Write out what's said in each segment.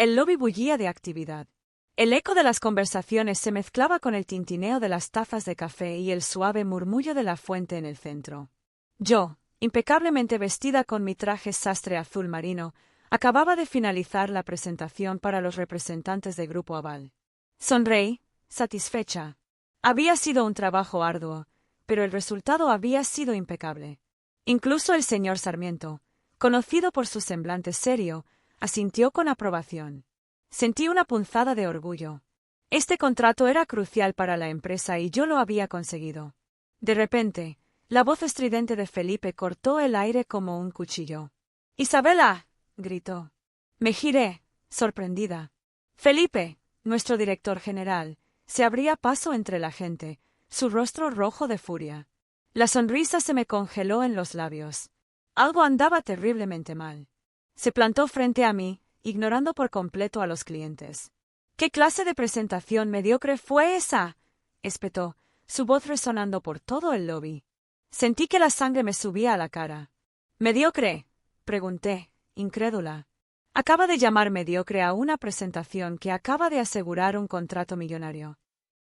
El lobby bullía de actividad. El eco de las conversaciones se mezclaba con el tintineo de las tazas de café y el suave murmullo de la fuente en el centro. Yo, impecablemente vestida con mi traje sastre azul marino, acababa de finalizar la presentación para los representantes de Grupo Aval. Sonreí, satisfecha. Había sido un trabajo arduo, pero el resultado había sido impecable. Incluso el señor Sarmiento, conocido por su semblante serio, asintió con aprobación. Sentí una punzada de orgullo. Este contrato era crucial para la empresa y yo lo había conseguido. De repente, la voz estridente de Felipe cortó el aire como un cuchillo. «¡Isabela!», gritó. Me giré, sorprendida. Felipe, nuestro director general, se abría paso entre la gente, su rostro rojo de furia. La sonrisa se me congeló en los labios. Algo andaba terriblemente mal. Se plantó frente a mí, ignorando por completo a los clientes. «¿Qué clase de presentación mediocre fue esa?», espetó, su voz resonando por todo el lobby. Sentí que la sangre me subía a la cara. «¿Mediocre?», pregunté, incrédula. Acaba de llamar mediocre a una presentación que acaba de asegurar un contrato millonario.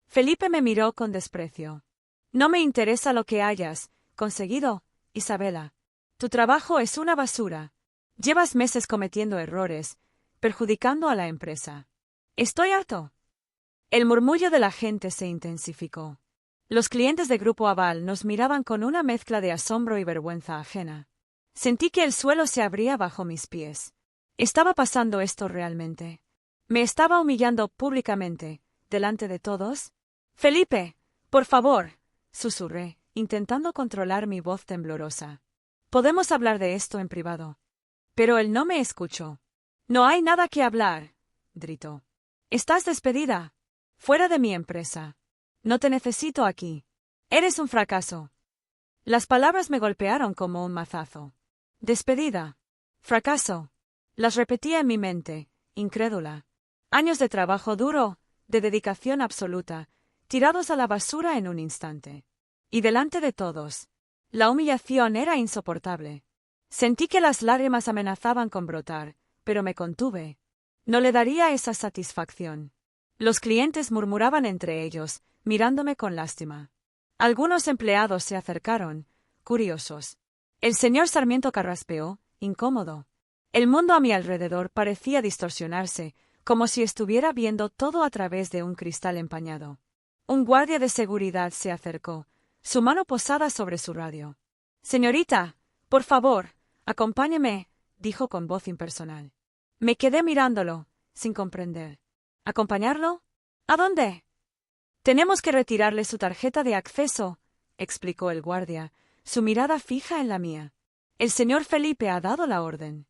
Felipe me miró con desprecio. «No me interesa lo que hayas conseguido, Isabela. Tu trabajo es una basura. Llevas meses cometiendo errores, perjudicando a la empresa. Estoy harto». El murmullo de la gente se intensificó. Los clientes de Grupo Aval nos miraban con una mezcla de asombro y vergüenza ajena. Sentí que el suelo se abría bajo mis pies. ¿Estaba pasando esto realmente? ¿Me estaba humillando públicamente, delante de todos? «Felipe, por favor», susurré, intentando controlar mi voz temblorosa. «Podemos hablar de esto en privado». Pero él no me escuchó. «No hay nada que hablar», gritó. «Estás despedida. Fuera de mi empresa. No te necesito aquí. Eres un fracaso». Las palabras me golpearon como un mazazo. «Despedida. Fracaso». Las repetía en mi mente, incrédula. Años de trabajo duro, de dedicación absoluta, tirados a la basura en un instante. Y delante de todos. La humillación era insoportable. Sentí que las lágrimas amenazaban con brotar, pero me contuve. No le daría esa satisfacción. Los clientes murmuraban entre ellos, mirándome con lástima. Algunos empleados se acercaron, curiosos. El señor Sarmiento carraspeó, incómodo. El mundo a mi alrededor parecía distorsionarse, como si estuviera viendo todo a través de un cristal empañado. Un guardia de seguridad se acercó, su mano posada sobre su radio. «Señorita, por favor, acompáñeme», dijo con voz impersonal. Me quedé mirándolo, sin comprender. «¿Acompañarlo? ¿A dónde?» «Tenemos que retirarle su tarjeta de acceso», explicó el guardia, su mirada fija en la mía. «El señor Felipe ha dado la orden».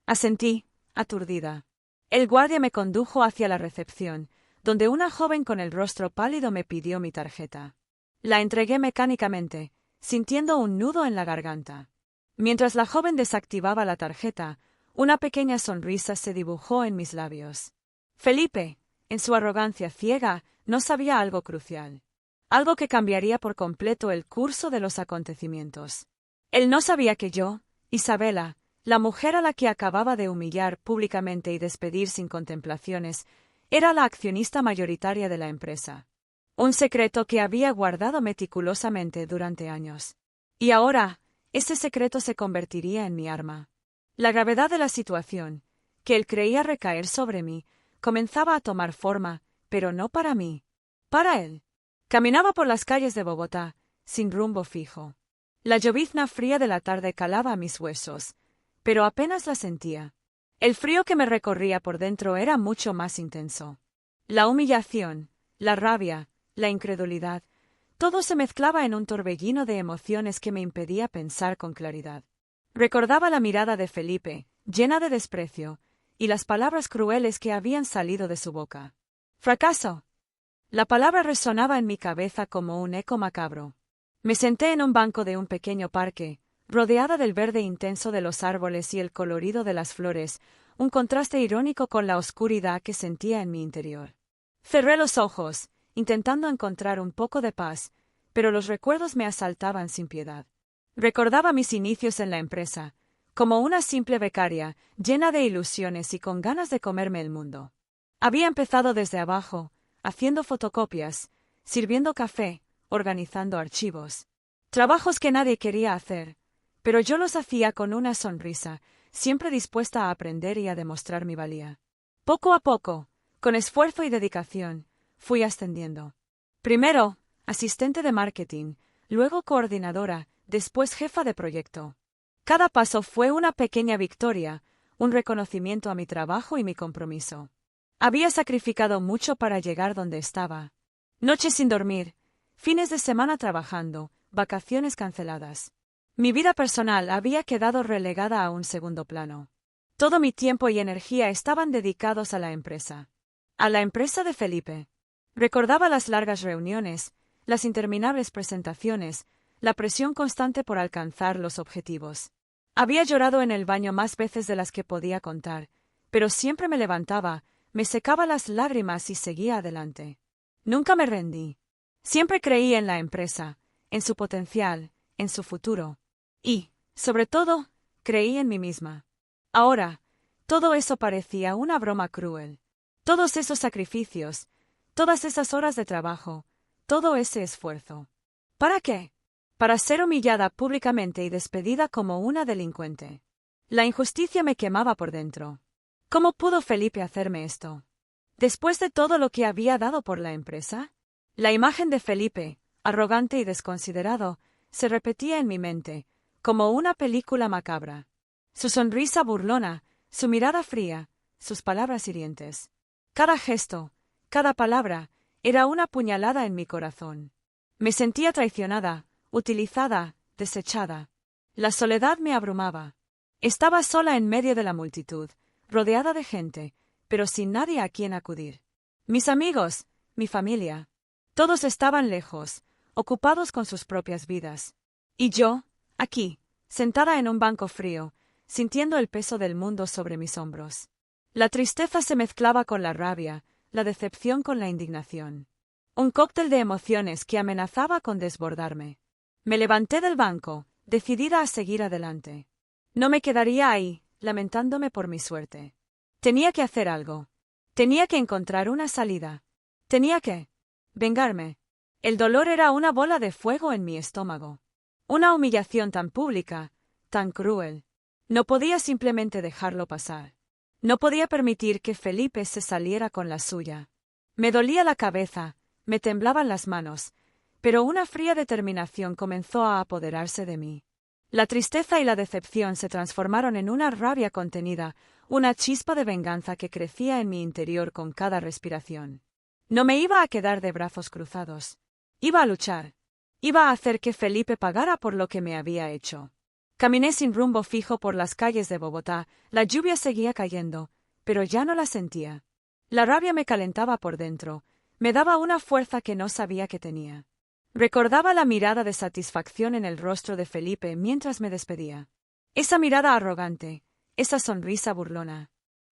Asentí, aturdida. El guardia me condujo hacia la recepción, donde una joven con el rostro pálido me pidió mi tarjeta. La entregué mecánicamente, sintiendo un nudo en la garganta. Mientras la joven desactivaba la tarjeta, una pequeña sonrisa se dibujó en mis labios. Felipe, en su arrogancia ciega, no sabía algo crucial. Algo que cambiaría por completo el curso de los acontecimientos. Él no sabía que yo, Isabela, la mujer a la que acababa de humillar públicamente y despedir sin contemplaciones, era la accionista mayoritaria de la empresa. Un secreto que había guardado meticulosamente durante años. Y ahora, ese secreto se convertiría en mi arma. La gravedad de la situación, que él creía recaer sobre mí, comenzaba a tomar forma, pero no para mí. Para él. Caminaba por las calles de Bogotá, sin rumbo fijo. La llovizna fría de la tarde calaba a mis huesos, pero apenas la sentía. El frío que me recorría por dentro era mucho más intenso. La humillación, la rabia, la incredulidad, todo se mezclaba en un torbellino de emociones que me impedía pensar con claridad. Recordaba la mirada de Felipe, llena de desprecio, y las palabras crueles que habían salido de su boca. «Fracaso». La palabra resonaba en mi cabeza como un eco macabro. Me senté en un banco de un pequeño parque, rodeada del verde intenso de los árboles y el colorido de las flores, un contraste irónico con la oscuridad que sentía en mi interior. Cerré los ojos, intentando encontrar un poco de paz, pero los recuerdos me asaltaban sin piedad. Recordaba mis inicios en la empresa, como una simple becaria, llena de ilusiones y con ganas de comerme el mundo. Había empezado desde abajo, haciendo fotocopias, sirviendo café, organizando archivos. Trabajos que nadie quería hacer, pero yo los hacía con una sonrisa, siempre dispuesta a aprender y a demostrar mi valía. Poco a poco, con esfuerzo y dedicación, fui ascendiendo. Primero, asistente de marketing, luego coordinadora, después jefa de proyecto. Cada paso fue una pequeña victoria, un reconocimiento a mi trabajo y mi compromiso. Había sacrificado mucho para llegar donde estaba. Noches sin dormir, fines de semana trabajando, vacaciones canceladas. Mi vida personal había quedado relegada a un segundo plano. Todo mi tiempo y energía estaban dedicados a la empresa. A la empresa de Felipe. Recordaba las largas reuniones, las interminables presentaciones, la presión constante por alcanzar los objetivos. Había llorado en el baño más veces de las que podía contar, pero siempre me levantaba, me secaba las lágrimas y seguía adelante. Nunca me rendí. Siempre creí en la empresa, en su potencial, en su futuro. Y, sobre todo, creí en mí misma. Ahora, todo eso parecía una broma cruel. Todos esos sacrificios, todas esas horas de trabajo, todo ese esfuerzo. ¿Para qué? Para ser humillada públicamente y despedida como una delincuente. La injusticia me quemaba por dentro. ¿Cómo pudo Felipe hacerme esto? Después de todo lo que había dado por la empresa, la imagen de Felipe, arrogante y desconsiderado, se repetía en mi mente, como una película macabra. Su sonrisa burlona, su mirada fría, sus palabras hirientes. Cada gesto, cada palabra, era una puñalada en mi corazón. Me sentía traicionada, utilizada, desechada. La soledad me abrumaba. Estaba sola en medio de la multitud, rodeada de gente, pero sin nadie a quien acudir. Mis amigos, mi familia, todos estaban lejos, ocupados con sus propias vidas. Y yo, aquí, sentada en un banco frío, sintiendo el peso del mundo sobre mis hombros. La tristeza se mezclaba con la rabia, la decepción con la indignación. Un cóctel de emociones que amenazaba con desbordarme. Me levanté del banco, decidida a seguir adelante. No me quedaría ahí, lamentándome por mi suerte. Tenía que hacer algo. Tenía que encontrar una salida. Tenía que vengarme. El dolor era una bola de fuego en mi estómago. Una humillación tan pública, tan cruel. No podía simplemente dejarlo pasar. No podía permitir que Felipe se saliera con la suya. Me dolía la cabeza, me temblaban las manos, pero una fría determinación comenzó a apoderarse de mí. La tristeza y la decepción se transformaron en una rabia contenida, una chispa de venganza que crecía en mi interior con cada respiración. No me iba a quedar de brazos cruzados. Iba a luchar. Iba a hacer que Felipe pagara por lo que me había hecho. Caminé sin rumbo fijo por las calles de Bogotá, la lluvia seguía cayendo, pero ya no la sentía. La rabia me calentaba por dentro, me daba una fuerza que no sabía que tenía. Recordaba la mirada de satisfacción en el rostro de Felipe mientras me despedía. Esa mirada arrogante, esa sonrisa burlona.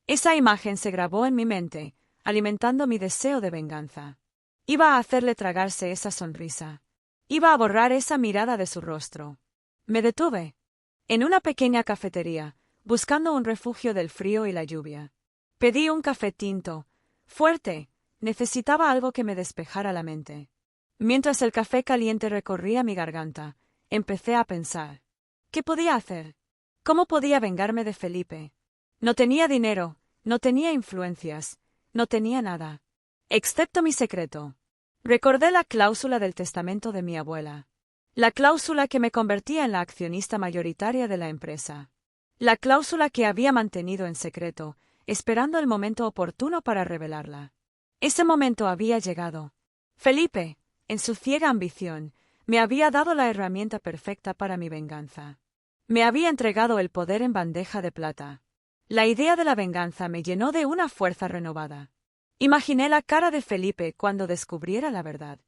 Esa imagen se grabó en mi mente, alimentando mi deseo de venganza. Iba a hacerle tragarse esa sonrisa. Iba a borrar esa mirada de su rostro. Me detuve. En una pequeña cafetería, buscando un refugio del frío y la lluvia. Pedí un café tinto, fuerte, necesitaba algo que me despejara la mente. Mientras el café caliente recorría mi garganta, empecé a pensar. ¿Qué podía hacer? ¿Cómo podía vengarme de Felipe? No tenía dinero, no tenía influencias, no tenía nada. Excepto mi secreto. Recordé la cláusula del testamento de mi abuela. La cláusula que me convertía en la accionista mayoritaria de la empresa. La cláusula que había mantenido en secreto, esperando el momento oportuno para revelarla. Ese momento había llegado. Felipe, en su ciega ambición, me había dado la herramienta perfecta para mi venganza. Me había entregado el poder en bandeja de plata. La idea de la venganza me llenó de una fuerza renovada. Imaginé la cara de Felipe cuando descubriera la verdad.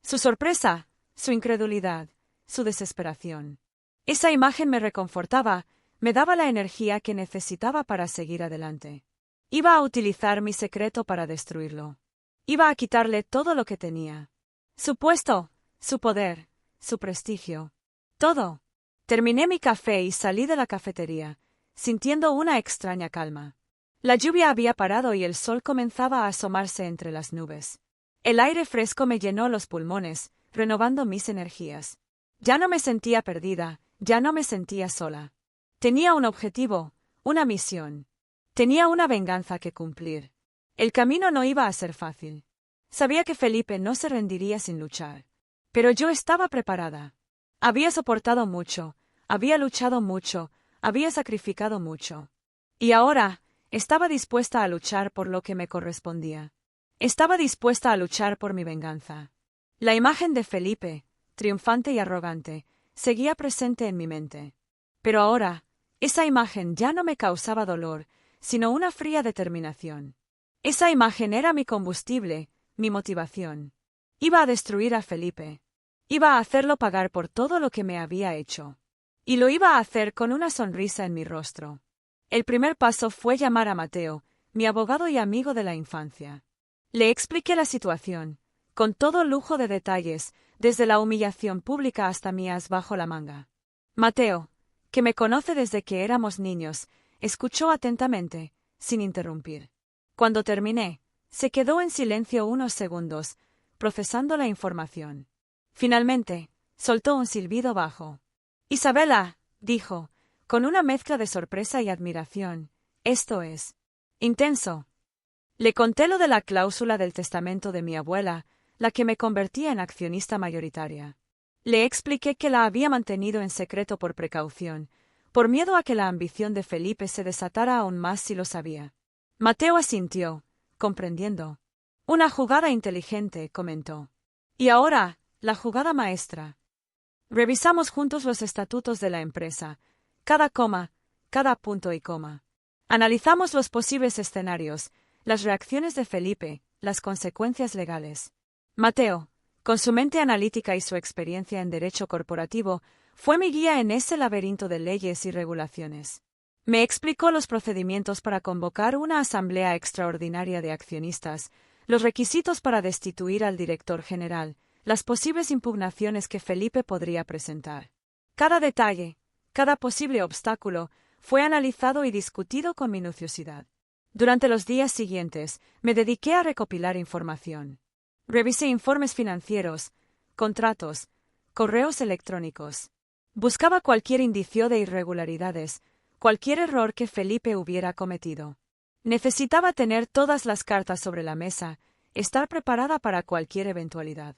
Su sorpresa, su incredulidad, su desesperación. Esa imagen me reconfortaba, me daba la energía que necesitaba para seguir adelante. Iba a utilizar mi secreto para destruirlo. Iba a quitarle todo lo que tenía. Su puesto, su poder, su prestigio. Todo. Terminé mi café y salí de la cafetería, sintiendo una extraña calma. La lluvia había parado y el sol comenzaba a asomarse entre las nubes. El aire fresco me llenó los pulmones, renovando mis energías. Ya no me sentía perdida, ya no me sentía sola. Tenía un objetivo, una misión. Tenía una venganza que cumplir. El camino no iba a ser fácil. Sabía que Felipe no se rendiría sin luchar. Pero yo estaba preparada. Había soportado mucho, había luchado mucho, había sacrificado mucho. Y ahora, estaba dispuesta a luchar por lo que me correspondía. Estaba dispuesta a luchar por mi venganza. La imagen de Felipe, triunfante y arrogante, seguía presente en mi mente. Pero ahora, esa imagen ya no me causaba dolor, sino una fría determinación. Esa imagen era mi combustible, mi motivación. Iba a destruir a Felipe. Iba a hacerlo pagar por todo lo que me había hecho. Y lo iba a hacer con una sonrisa en mi rostro. El primer paso fue llamar a Mateo, mi abogado y amigo de la infancia. Le expliqué la situación, con todo lujo de detalles, desde la humillación pública hasta mi as bajo la manga. Mateo, que me conoce desde que éramos niños, escuchó atentamente, sin interrumpir. Cuando terminé, se quedó en silencio unos segundos, procesando la información. Finalmente, soltó un silbido bajo. «Isabela», dijo, con una mezcla de sorpresa y admiración, «esto es intenso». Le conté lo de la cláusula del testamento de mi abuela, la que me convertía en accionista mayoritaria. Le expliqué que la había mantenido en secreto por precaución, por miedo a que la ambición de Felipe se desatara aún más si lo sabía. Mateo asintió, comprendiendo. «Una jugada inteligente», comentó. «Y ahora, la jugada maestra». Revisamos juntos los estatutos de la empresa, cada coma, cada punto y coma. Analizamos los posibles escenarios, las reacciones de Felipe, las consecuencias legales. Mateo, con su mente analítica y su experiencia en derecho corporativo, fue mi guía en ese laberinto de leyes y regulaciones. Me explicó los procedimientos para convocar una asamblea extraordinaria de accionistas, los requisitos para destituir al director general, las posibles impugnaciones que Felipe podría presentar. Cada detalle, cada posible obstáculo, fue analizado y discutido con minuciosidad. Durante los días siguientes, me dediqué a recopilar información. Revisé informes financieros, contratos, correos electrónicos. Buscaba cualquier indicio de irregularidades, cualquier error que Felipe hubiera cometido. Necesitaba tener todas las cartas sobre la mesa, estar preparada para cualquier eventualidad.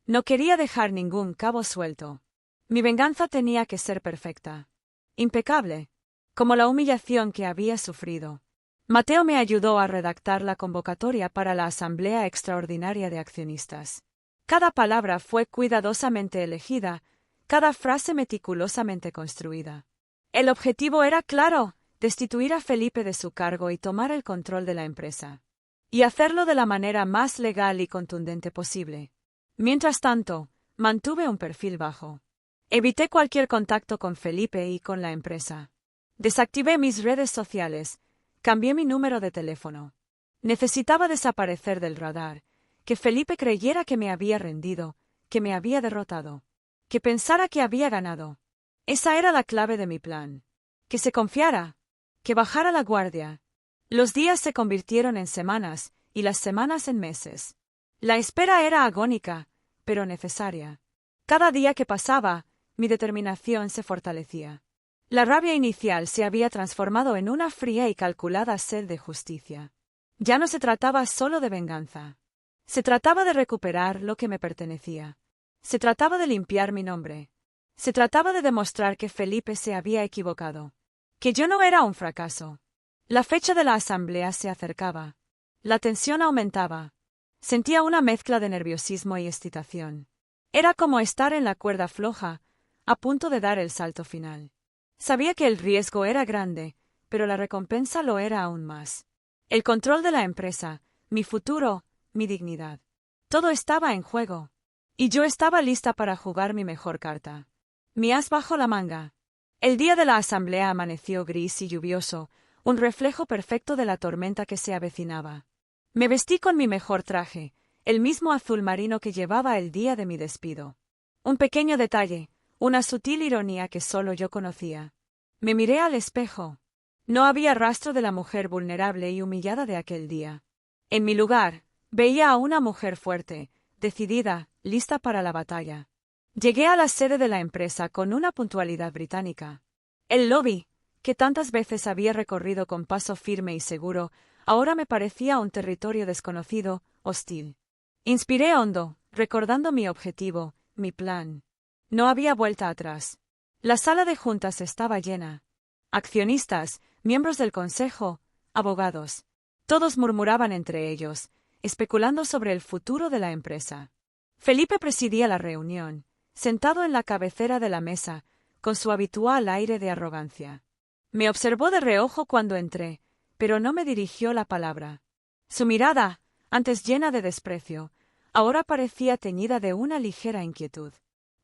No quería dejar ningún cabo suelto. Mi venganza tenía que ser perfecta. Impecable. Como la humillación que había sufrido. Mateo me ayudó a redactar la convocatoria para la Asamblea Extraordinaria de Accionistas. Cada palabra fue cuidadosamente elegida, cada frase meticulosamente construida. El objetivo era claro, destituir a Felipe de su cargo y tomar el control de la empresa. Y hacerlo de la manera más legal y contundente posible. Mientras tanto, mantuve un perfil bajo. Evité cualquier contacto con Felipe y con la empresa. Desactivé mis redes sociales, cambié mi número de teléfono. Necesitaba desaparecer del radar, que Felipe creyera que me había rendido, que me había derrotado, que pensara que había ganado. Esa era la clave de mi plan. Que se confiara, que bajara la guardia. Los días se convirtieron en semanas, y las semanas en meses. La espera era agónica, pero necesaria. Cada día que pasaba, mi determinación se fortalecía. La rabia inicial se había transformado en una fría y calculada sed de justicia. Ya no se trataba solo de venganza. Se trataba de recuperar lo que me pertenecía. Se trataba de limpiar mi nombre. Se trataba de demostrar que Felipe se había equivocado. Que yo no era un fracaso. La fecha de la asamblea se acercaba. La tensión aumentaba. Sentía una mezcla de nerviosismo y excitación. Era como estar en la cuerda floja, a punto de dar el salto final. Sabía que el riesgo era grande, pero la recompensa lo era aún más. El control de la empresa, mi futuro, mi dignidad. Todo estaba en juego. Y yo estaba lista para jugar mi mejor carta. Mi as bajo la manga. El día de la asamblea amaneció gris y lluvioso, un reflejo perfecto de la tormenta que se avecinaba. Me vestí con mi mejor traje, el mismo azul marino que llevaba el día de mi despido. Un pequeño detalle, una sutil ironía que solo yo conocía. Me miré al espejo. No había rastro de la mujer vulnerable y humillada de aquel día. En mi lugar, veía a una mujer fuerte, decidida, lista para la batalla. Llegué a la sede de la empresa con una puntualidad británica. El lobby, que tantas veces había recorrido con paso firme y seguro, ahora me parecía un territorio desconocido, hostil. Inspiré hondo, recordando mi objetivo, mi plan. No había vuelta atrás. La sala de juntas estaba llena. Accionistas, miembros del consejo, abogados. Todos murmuraban entre ellos, especulando sobre el futuro de la empresa. Felipe presidía la reunión, sentado en la cabecera de la mesa, con su habitual aire de arrogancia. Me observó de reojo cuando entré, pero no me dirigió la palabra. Su mirada, antes llena de desprecio, ahora parecía teñida de una ligera inquietud.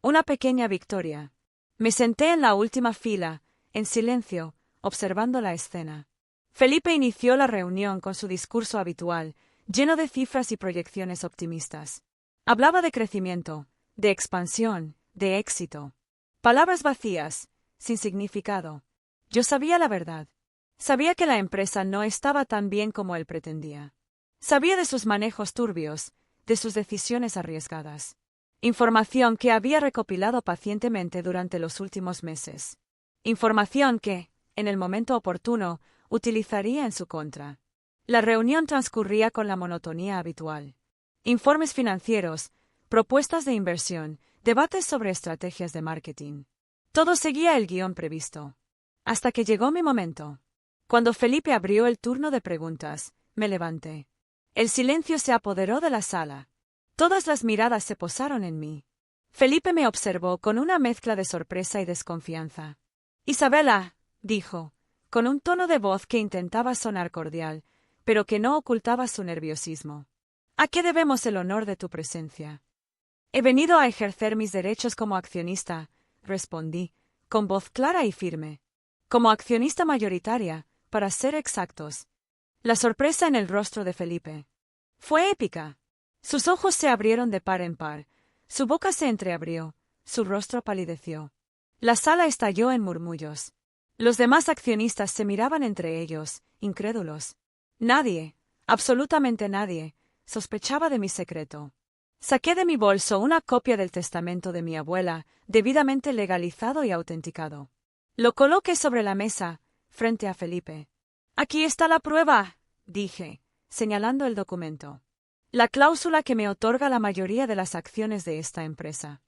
Una pequeña victoria. Me senté en la última fila, en silencio, observando la escena. Felipe inició la reunión con su discurso habitual, lleno de cifras y proyecciones optimistas. Hablaba de crecimiento, de expansión, de éxito. Palabras vacías, sin significado. Yo sabía la verdad. Sabía que la empresa no estaba tan bien como él pretendía. Sabía de sus manejos turbios, de sus decisiones arriesgadas. Información que había recopilado pacientemente durante los últimos meses. Información que, en el momento oportuno, utilizaría en su contra. La reunión transcurría con la monotonía habitual. Informes financieros, propuestas de inversión, debates sobre estrategias de marketing. Todo seguía el guión previsto. Hasta que llegó mi momento. Cuando Felipe abrió el turno de preguntas, me levanté. El silencio se apoderó de la sala. Todas las miradas se posaron en mí. Felipe me observó con una mezcla de sorpresa y desconfianza. Isabela, dijo, con un tono de voz que intentaba sonar cordial, pero que no ocultaba su nerviosismo. ¿A qué debemos el honor de tu presencia? He venido a ejercer mis derechos como accionista, respondí, con voz clara y firme. Como accionista mayoritaria, para ser exactos. La sorpresa en el rostro de Felipe fue épica. Sus ojos se abrieron de par en par, su boca se entreabrió, su rostro palideció. La sala estalló en murmullos. Los demás accionistas se miraban entre ellos, incrédulos. Nadie, absolutamente nadie, sospechaba de mi secreto. Saqué de mi bolso una copia del testamento de mi abuela, debidamente legalizado y autenticado. Lo coloqué sobre la mesa, frente a Felipe. «Aquí está la prueba», dije, señalando el documento. «La cláusula que me otorga la mayoría de las acciones de esta empresa».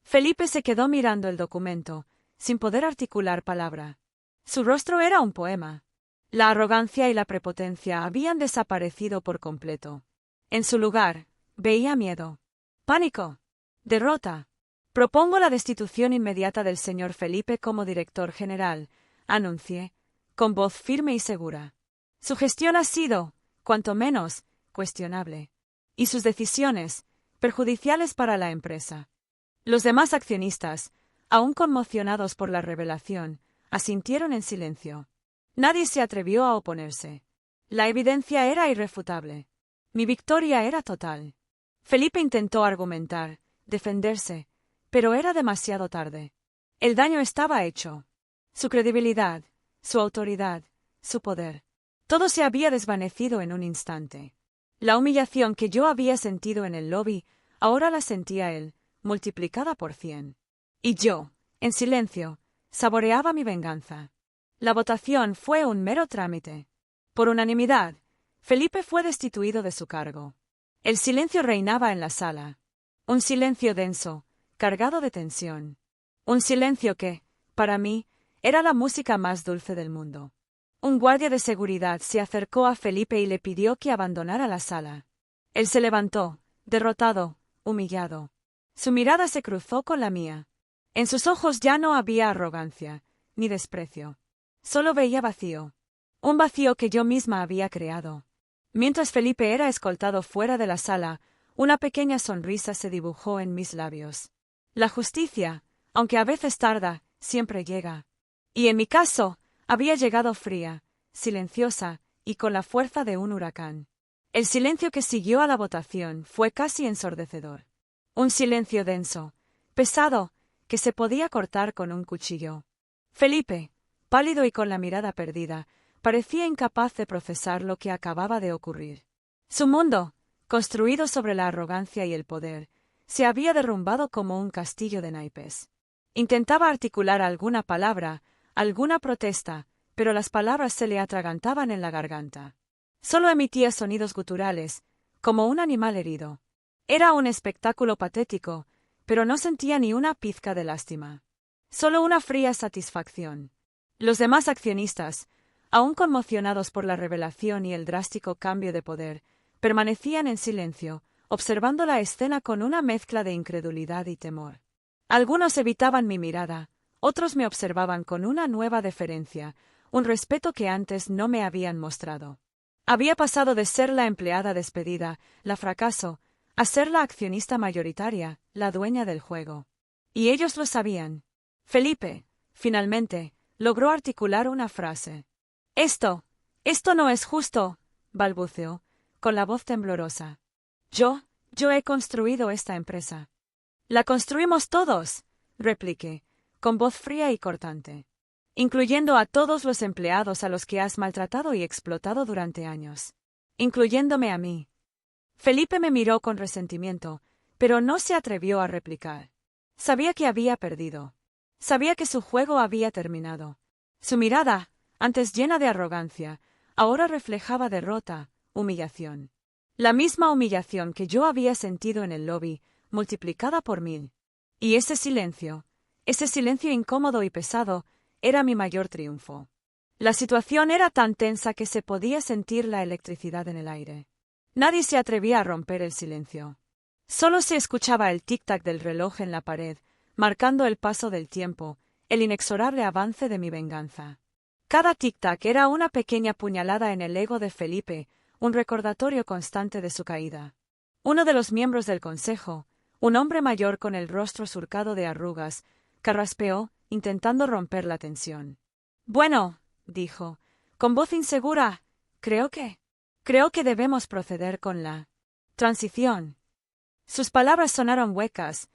Felipe se quedó mirando el documento, sin poder articular palabra. Su rostro era un poema. La arrogancia y la prepotencia habían desaparecido por completo. En su lugar, veía miedo. Pánico. Derrota. «Propongo la destitución inmediata del señor Felipe como director general», anuncié, con voz firme y segura. Su gestión ha sido, cuanto menos, cuestionable. Y sus decisiones, perjudiciales para la empresa. Los demás accionistas, aún conmocionados por la revelación, asintieron en silencio. Nadie se atrevió a oponerse. La evidencia era irrefutable. Mi victoria era total. Felipe intentó argumentar, defenderse, pero era demasiado tarde. El daño estaba hecho. Su credibilidad, su autoridad, su poder. Todo se había desvanecido en un instante. La humillación que yo había sentido en el lobby, ahora la sentía él, multiplicada por 100. Y yo, en silencio, saboreaba mi venganza. La votación fue un mero trámite. Por unanimidad, Felipe fue destituido de su cargo. El silencio reinaba en la sala. Un silencio denso, cargado de tensión. Un silencio que, para mí, era la música más dulce del mundo. Un guardia de seguridad se acercó a Felipe y le pidió que abandonara la sala. Él se levantó, derrotado, humillado. Su mirada se cruzó con la mía. En sus ojos ya no había arrogancia, ni desprecio. Solo veía vacío. Un vacío que yo misma había creado. Mientras Felipe era escoltado fuera de la sala, una pequeña sonrisa se dibujó en mis labios. La justicia, aunque a veces tarda, siempre llega. Y en mi caso, había llegado fría, silenciosa y con la fuerza de un huracán. El silencio que siguió a la votación fue casi ensordecedor. Un silencio denso, pesado, que se podía cortar con un cuchillo. Felipe, pálido y con la mirada perdida, parecía incapaz de procesar lo que acababa de ocurrir. Su mundo, construido sobre la arrogancia y el poder, se había derrumbado como un castillo de naipes. Intentaba articular alguna palabra, alguna protesta, pero las palabras se le atragantaban en la garganta. Solo emitía sonidos guturales, como un animal herido. Era un espectáculo patético, pero no sentía ni una pizca de lástima. Solo una fría satisfacción. Los demás accionistas, aún conmocionados por la revelación y el drástico cambio de poder, permanecían en silencio, observando la escena con una mezcla de incredulidad y temor. Algunos evitaban mi mirada, otros me observaban con una nueva deferencia, un respeto que antes no me habían mostrado. Había pasado de ser la empleada despedida, la fracaso, a ser la accionista mayoritaria, la dueña del juego. Y ellos lo sabían. Felipe, finalmente, logró articular una frase. Esto no es justo, balbuceó, con la voz temblorosa. Yo he construido esta empresa. La construimos todos, repliqué, con voz fría y cortante. Incluyendo a todos los empleados a los que has maltratado y explotado durante años. Incluyéndome a mí. Felipe me miró con resentimiento, pero no se atrevió a replicar. Sabía que había perdido. Sabía que su juego había terminado. Su mirada, antes llena de arrogancia, ahora reflejaba derrota, humillación. La misma humillación que yo había sentido en el lobby, multiplicada por 1000. Y ese silencio incómodo y pesado, era mi mayor triunfo. La situación era tan tensa que se podía sentir la electricidad en el aire. Nadie se atrevía a romper el silencio. Solo se escuchaba el tic-tac del reloj en la pared, marcando el paso del tiempo, el inexorable avance de mi venganza. Cada tic-tac era una pequeña puñalada en el ego de Felipe, un recordatorio constante de su caída. Uno de los miembros del consejo, un hombre mayor con el rostro surcado de arrugas, carraspeó, intentando romper la tensión. Bueno, dijo, con voz insegura, creo que debemos proceder con la transición. Sus palabras sonaron huecas,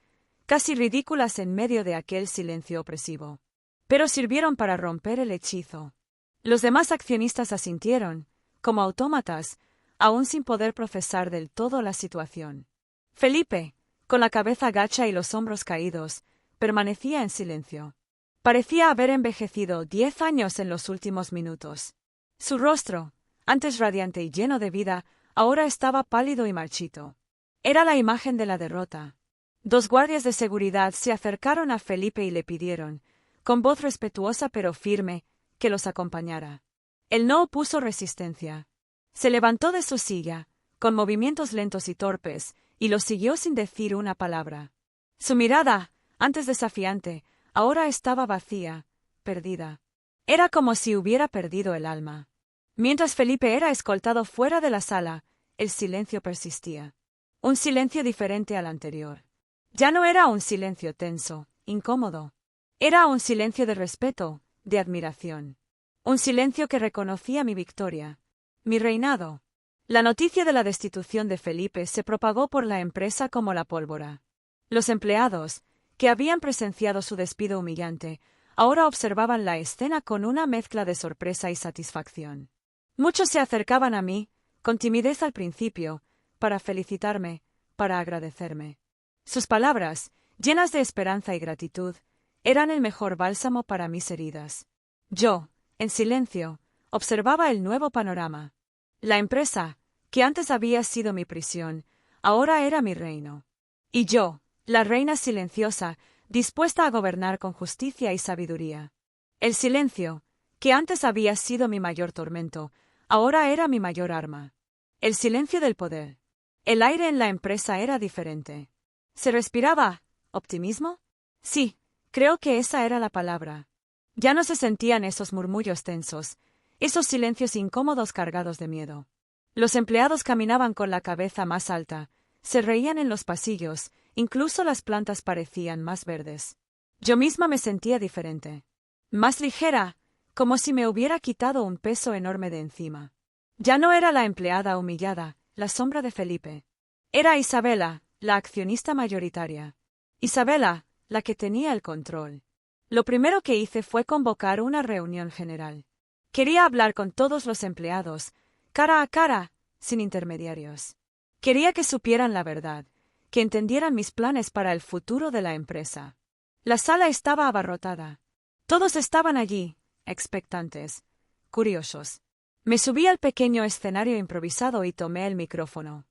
casi ridículas en medio de aquel silencio opresivo. Pero sirvieron para romper el hechizo. Los demás accionistas asintieron, como autómatas, aún sin poder procesar del todo la situación. Felipe, con la cabeza gacha y los hombros caídos, permanecía en silencio. Parecía haber envejecido 10 años en los últimos minutos. Su rostro, antes radiante y lleno de vida, ahora estaba pálido y marchito. Era la imagen de la derrota. 2 guardias de seguridad se acercaron a Felipe y le pidieron, con voz respetuosa pero firme, que los acompañara. Él no opuso resistencia. Se levantó de su silla, con movimientos lentos y torpes, y los siguió sin decir una palabra. Su mirada, antes desafiante, ahora estaba vacía, perdida. Era como si hubiera perdido el alma. Mientras Felipe era escoltado fuera de la sala, el silencio persistía. Un silencio diferente al anterior. Ya no era un silencio tenso, incómodo. Era un silencio de respeto, de admiración. Un silencio que reconocía mi victoria, mi reinado. La noticia de la destitución de Felipe se propagó por la empresa como la pólvora. Los empleados, que habían presenciado su despido humillante, ahora observaban la escena con una mezcla de sorpresa y satisfacción. Muchos se acercaban a mí, con timidez al principio, para felicitarme, para agradecerme. Sus palabras, llenas de esperanza y gratitud, eran el mejor bálsamo para mis heridas. Yo, en silencio, observaba el nuevo panorama. La empresa, que antes había sido mi prisión, ahora era mi reino. Y yo, la reina silenciosa, dispuesta a gobernar con justicia y sabiduría. El silencio, que antes había sido mi mayor tormento, ahora era mi mayor arma. El silencio del poder. El aire en la empresa era diferente. ¿Se respiraba optimismo? Sí, creo que esa era la palabra. Ya no se sentían esos murmullos tensos, esos silencios incómodos cargados de miedo. Los empleados caminaban con la cabeza más alta, se reían en los pasillos, incluso las plantas parecían más verdes. Yo misma me sentía diferente. Más ligera, como si me hubiera quitado un peso enorme de encima. Ya no era la empleada humillada, la sombra de Felipe. Era Isabela, la accionista mayoritaria. Isabela, la que tenía el control. Lo primero que hice fue convocar una reunión general. Quería hablar con todos los empleados, cara a cara, sin intermediarios. Quería que supieran la verdad, que entendieran mis planes para el futuro de la empresa. La sala estaba abarrotada. Todos estaban allí, expectantes, curiosos. Me subí al pequeño escenario improvisado y tomé el micrófono.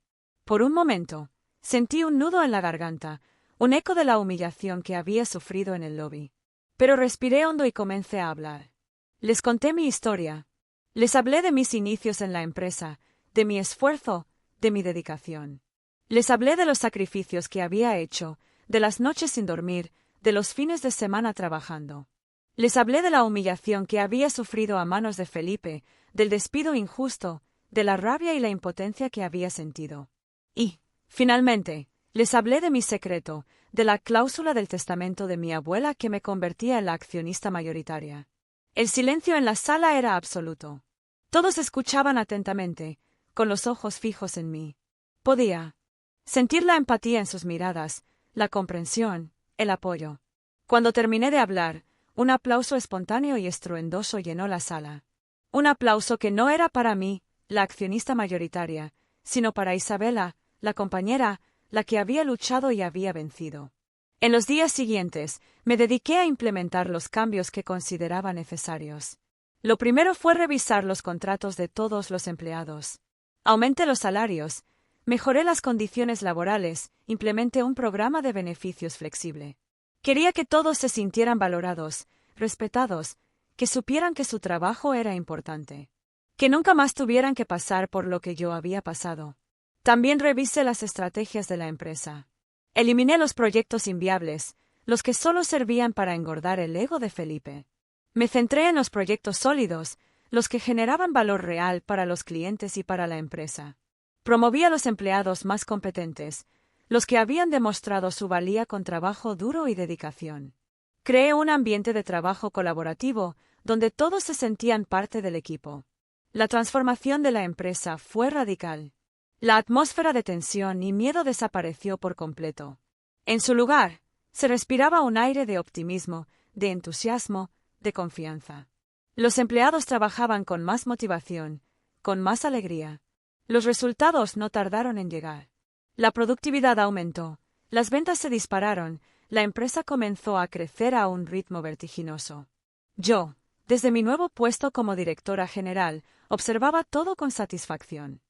Por un momento, sentí un nudo en la garganta, un eco de la humillación que había sufrido en el lobby. Pero respiré hondo y comencé a hablar. Les conté mi historia. Les hablé de mis inicios en la empresa, de mi esfuerzo, de mi dedicación. Les hablé de los sacrificios que había hecho, de las noches sin dormir, de los fines de semana trabajando. Les hablé de la humillación que había sufrido a manos de Felipe, del despido injusto, de la rabia y la impotencia que había sentido. Y, finalmente, les hablé de mi secreto, de la cláusula del testamento de mi abuela que me convertía en la accionista mayoritaria. El silencio en la sala era absoluto. Todos escuchaban atentamente, con los ojos fijos en mí. Podía sentir la empatía en sus miradas, la comprensión, el apoyo. Cuando terminé de hablar, un aplauso espontáneo y estruendoso llenó la sala. Un aplauso que no era para mí, la accionista mayoritaria, sino para Isabela, la compañera, la que había luchado y había vencido. En los días siguientes, me dediqué a implementar los cambios que consideraba necesarios. Lo primero fue revisar los contratos de todos los empleados. Aumenté los salarios, mejoré las condiciones laborales, implementé un programa de beneficios flexible. Quería que todos se sintieran valorados, respetados, que supieran que su trabajo era importante. Que nunca más tuvieran que pasar por lo que yo había pasado. También revisé las estrategias de la empresa. Eliminé los proyectos inviables, los que solo servían para engordar el ego de Felipe. Me centré en los proyectos sólidos, los que generaban valor real para los clientes y para la empresa. Promoví a los empleados más competentes, los que habían demostrado su valía con trabajo duro y dedicación. Creé un ambiente de trabajo colaborativo, donde todos se sentían parte del equipo. La transformación de la empresa fue radical. La atmósfera de tensión y miedo desapareció por completo. En su lugar, se respiraba un aire de optimismo, de entusiasmo, de confianza. Los empleados trabajaban con más motivación, con más alegría. Los resultados no tardaron en llegar. La productividad aumentó, las ventas se dispararon, la empresa comenzó a crecer a un ritmo vertiginoso. Yo, desde mi nuevo puesto como directora general, observaba todo con satisfacción.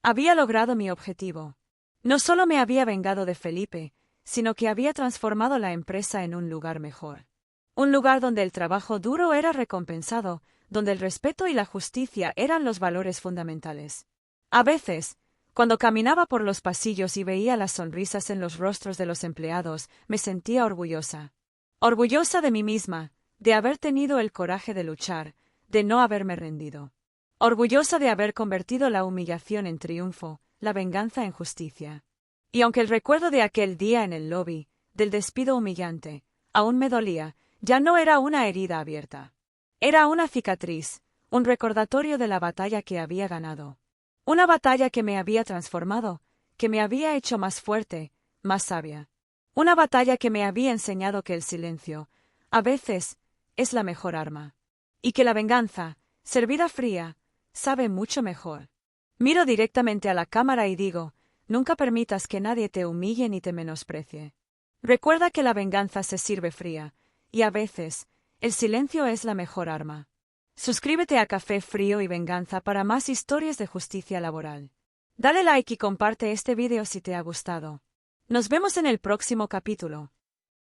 Había logrado mi objetivo. No solo me había vengado de Felipe, sino que había transformado la empresa en un lugar mejor. Un lugar donde el trabajo duro era recompensado, donde el respeto y la justicia eran los valores fundamentales. A veces, cuando caminaba por los pasillos y veía las sonrisas en los rostros de los empleados, me sentía orgullosa. Orgullosa de mí misma, de haber tenido el coraje de luchar, de no haberme rendido. Orgullosa de haber convertido la humillación en triunfo, la venganza en justicia. Y aunque el recuerdo de aquel día en el lobby, del despido humillante, aún me dolía, ya no era una herida abierta. Era una cicatriz, un recordatorio de la batalla que había ganado. Una batalla que me había transformado, que me había hecho más fuerte, más sabia. Una batalla que me había enseñado que el silencio, a veces, es la mejor arma. Y que la venganza, servida fría, sabe mucho mejor. Miro directamente a la cámara y digo, nunca permitas que nadie te humille ni te menosprecie. Recuerda que la venganza se sirve fría, y a veces, el silencio es la mejor arma. Suscríbete a Café Frío y Venganza para más historias de justicia laboral. Dale like y comparte este vídeo si te ha gustado. Nos vemos en el próximo capítulo.